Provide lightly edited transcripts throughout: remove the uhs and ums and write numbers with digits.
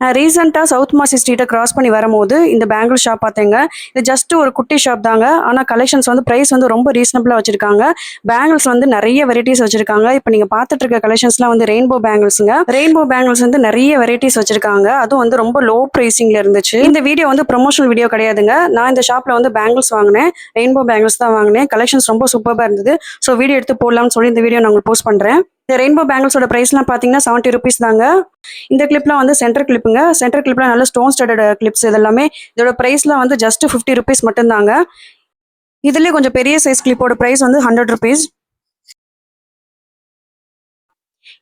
நான் ரீசெண்டாக சவுத் மாசி ஸ்ட்ரீட்டை கிராஸ் பண்ணி வரும்போது இந்த பேங்கிள் ஷாப் பார்த்தேங்க. இது ஜஸ்ட் ஒரு குட்டி ஷாப் தாங்க. ஆனால் கலெக்ஷன்ஸ் வந்து ப்ரைஸ் வந்து ரொம்ப ரீசனபிளாக வச்சிருக்காங்க. பேங்கிள்ஸ் வந்து நிறைய வெரைட்டிஸ் வச்சிருக்காங்க. இப்போ நீங்கள் பார்த்துட்டு இருக்க கலெக்ஷன்ஸ்லாம் வந்து ரெயின்போ பேங்கிள்ஸுங்க. ரெயின்போ பேங்கிள்ஸ் வந்து நிறைய வெரைட்டிஸ் வச்சிருக்காங்க. அதுவும் வந்து ரொம்ப லோ ப்ரைஸிங்ல இருந்துச்சு. இந்த வீடியோ வந்து ப்ரொமோஷனல் வீடியோ கிடையாதுங்க. நான் இந்த ஷாப்ல வந்து பேங்கிள்ஸ் வாங்கினேன். ரெயின்போ பேங்கிள்ஸ் தான் வாங்கினேன். கலெக்ஷன்ஸ் ரொம்ப சூப்பராக இருந்தது. ஸோ வீடியோ எடுத்து போடலாம்னு சொல்லி இந்த வீடியோ நான் உங்களுக்கு போஸ்ட் பண்ணுறேன். இந்த ரெயின்போ பேங்கிள்ஸோட ப்ரைஸ்லாம் பார்த்தீங்கன்னா 70 ருபீஸ் தாங்க. இந்த கிளிப்லாம் வந்து சென்டர் கிளிப்புங்க. சென்டர் கிளிப்லாம் நல்ல ஸ்டோன் ஸ்டட்டட் கிளிப்ஸ். இதெல்லாமே இதோட ப்ரைஸ்லாம் வந்து ஜஸ்ட் 50 ருபீஸ் மட்டும்தாங்க. இதுலேயே கொஞ்சம் பெரிய சைஸ் கிளிப்போட ப்ரைஸ் வந்து 100 ருபீஸ்.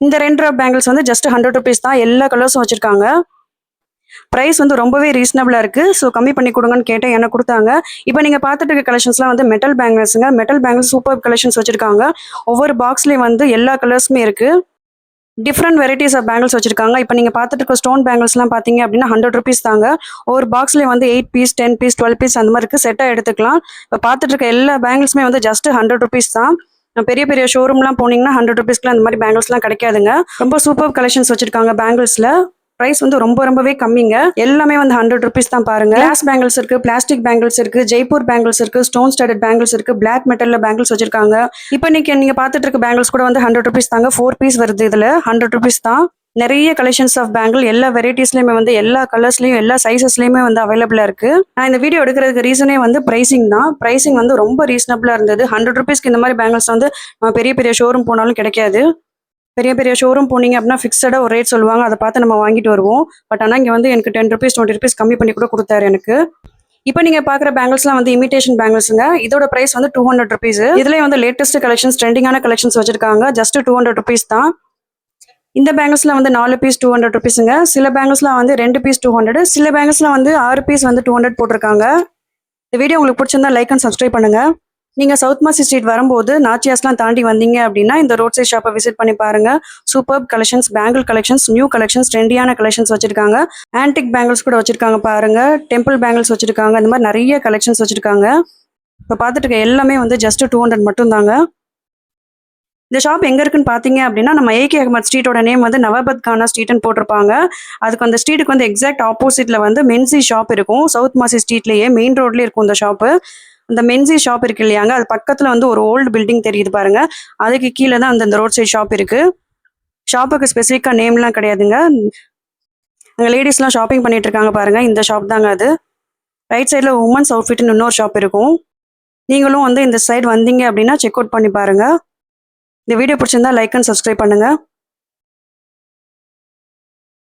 இந்த 2 ட்ராப் பேங்கிள்ஸ் வந்து ஜஸ்ட் 100 ருபீஸ் தான். எல்லா கலர்ஸும் வச்சிருக்காங்க. ப்ரைஸ் வந்து ரொம்பவே ரீசனபிளாக இருக்குது. ஸோ கம்மி பண்ணி கொடுங்கன்னு கேட்டேன், எனக்கு கொடுத்தாங்க. இப்போ நீங்கள் பார்த்துட்டு இருக்க கலெக்ஷன்ஸ்லாம் வந்து மெட்டல் பேங்கிள்ஸுங்க. மெட்டல் பேங்கிள்ஸ் சூப்பர் கலெக்ஷன்ஸ் வச்சுருக்காங்க. ஒவ்வொரு பாக்ஸ்லேயும் வந்து எல்லா கலர்ஸுமே இருக்குது. டிஃப்ரெண்ட் வெரைட்டிஸ் ஆஃப் பேங்கிள்ஸ் வச்சிருக்காங்க. இப்போ நீங்கள் பார்த்துட்டு இருக்க ஸ்டோன் பேங்கிள்ஸ்லாம் பார்த்தீங்க அப்படின்னா 100 ருபீஸ் தாங்க. ஒவ்வொரு பாக்ஸ்லேயும் வந்து 8 பீஸ் 10 பீஸ் 12 பீஸ் அந்த மாதிரி இருக்குது. செட்டாக எடுத்துக்கலாம். இப்போ பார்த்துட்டு இருக்க எல்லா பேங்கிள்ஸுமே வந்து ஜஸ்ட் 100 ருபீஸ் தான். பெரிய பெரிய ஷோரூம்லாம் போனீங்கன்னா 100 ருபீஸ்க்குலாம் அந்த மாதிரி பேங்கிள்ஸ்லாம் கிடைக்காதுங்க. ரொம்ப சூப்பர் கலெக்ஷன்ஸ் வச்சிருக்காங்க பேங்கிள்ஸில். ப்ரைஸ் வந்து ரொம்பவே கம்மிங்க. எல்லாமே வந்து 100 ருபீஸ் தான் பாருங்க. கிளாஸ் பேங்கிள்ஸ் இருக்கு, பிளாஸ்டிக் பேங்கிள்ஸ் இருக்கு, ஜெய்ப்பூர் பேங்கிள்ஸ் இருக்கு, ஸ்டோன் ஸ்டட்டட் பேங்கிள்ஸ் இருக்கு, பிளாக் மெட்டல்ல பேங்கிள்ஸ் வச்சிருக்காங்க. இப்போ நீங்க பார்த்துட்டு இருக்க பேங்கிள்ஸ் கூட வந்து 100 ருபீஸ் தாங்க. 4 பீஸ் வருது. இதுல 100 ருபீஸ் தான். நிறைய கலெக்ஷன்ஸ் ஆஃப் பேங்கிள் எல்லா வெரைட்டிஸ்லயுமே வந்து எல்லா கலர்ஸ்லயும் எல்லா சைசஸ்லயுமே வந்து அவைலபிளா இருக்கு. நான் இந்த வீடியோ எடுக்கிறதுக்கு ரீசனே வந்து பிரைசிங் தான். பிரைசிங் வந்து ரொம்ப ரீசனபிளா இருந்தது. 100 ருபீஸ்க்கு இந்த மாதிரி பேங்கிள்ஸ் வந்து பெரிய பெரிய ஷோரூம் போனாலும் கிடைக்காது. பெரிய பெரிய ஷோரூம் போனீங்க அப்படின்னா ஃபிக்ஸடாக ஒரு ரேட் சொல்லுவாங்க. அதை பார்த்து நம்ம வாங்கிட்டு வருவோம். பட் ஆனால் இங்கே வந்து எனக்கு 10 ருபீஸ் 20 ருபீஸ் கம்மி பண்ணி கூட கொடுத்தாரு எனக்கு. இப்போ நீங்கள் பார்க்குற பேங்கிள்ஸ்லாம் வந்து இமிடேஷன் பேங்கிள்ஸுங்க. இதோட ப்ரைஸ் வந்து 200 ருபீஸ். இதுலேயே வந்து லேட்டஸ்ட் கலெக்ஷன்ஸ் ட்ரெண்டிங்கான கலெக்ஷன்ஸ் வச்சிருக்காங்க. ஜஸ்ட் 200 ருபீஸ் தான். இந்த பேங்கிள்ஸ்ல வந்து 4 பீஸ் 200 ருபீஸுங்க. சில பேங்கிள்ஸ்லாம் வந்து 2 பீஸ் 200, சில பேங்கிள்ஸ்லாம் வந்து 6 பீஸ் வந்து 200 போட்டிருக்காங்க. இந்த வீடியோ உங்களுக்கு பிடிச்சிருந்தா லைக் அண்ட் சப்ஸ்கிரைப் பண்ணுங்க. நீங்கள் சவுத் மாசி ஸ்ட்ரீட் வரும்போது நாச்சியாஸ்லாம் தாண்டி வந்தீங்க அப்படின்னா இந்த ரோட் சைட் ஷாப்பை விசிட் பண்ணி பாருங்க. Super collections, bangle collections, new collections, ட்ரெண்டியான கலெக்ஷன்ஸ் வச்சிருக்காங்க. ஆன்டிக் பேங்கிள்ஸ் கூட வச்சிருக்காங்க பாருங்க. டெம்பிள் பேங்கிள்ஸ் வச்சிருக்காங்க. இந்த மாதிரி நிறைய கலெக்ஷன்ஸ் வச்சிருக்காங்க. இப்போ பார்த்துட்டு இருக்க எல்லாமே வந்து ஜஸ்ட் 200 மட்டும் தாங்க. இந்த ஷாப் எங்க இருக்குன்னு பாத்தீங்க அப்படின்னா நம்ம ஏகே அகமது ஸ்ட்ரீட்டோட நேம் வந்து நவாபத் கானா ஸ்ட்ரீட்னு போட்டிருப்பாங்க. அதுக்கு அந்த ஸ்ட்ரீட்டுக்கு வந்து எக்ஸாக்ட் ஆப்போசிட்ல வந்து மென்சி ஷாப் இருக்கும். சவுத் மாசி ஸ்ட்ரீட்லயே மெயின் ரோட்லயே இருக்கும் இந்த ஷாப்பு. அந்த மென்சி ஷாப் இருக்கு இல்லையாங்க, அது பக்கத்துல வந்து ஒரு ஓல்டு பில்டிங் தெரியுது பாருங்க. அதுக்கு கீழே தான் அந்த ரோட் சைட் ஷாப் இருக்கு. ஷாப்புக்கு ஸ்பெசிஃபிக்கா நேம்லாம் கிடையாதுங்க. அங்கே லேடிஸ்லாம் ஷாப்பிங் பண்ணிட்டு இருக்காங்க பாருங்க. இந்த ஷாப் தாங்க அது. ரைட் சைட்ல உமன்ஸ் அவுட்ஃபிட்னு இன்னொரு ஷாப் இருக்கும். நீங்களும் வந்து இந்த சைடு வந்தீங்க அப்படின்னா செக் அவுட் பண்ணி பாருங்க. இந்த வீடியோ பிடிச்சிருந்தா லைக் அண்ட் சப்ஸ்கிரைப் பண்ணுங்க.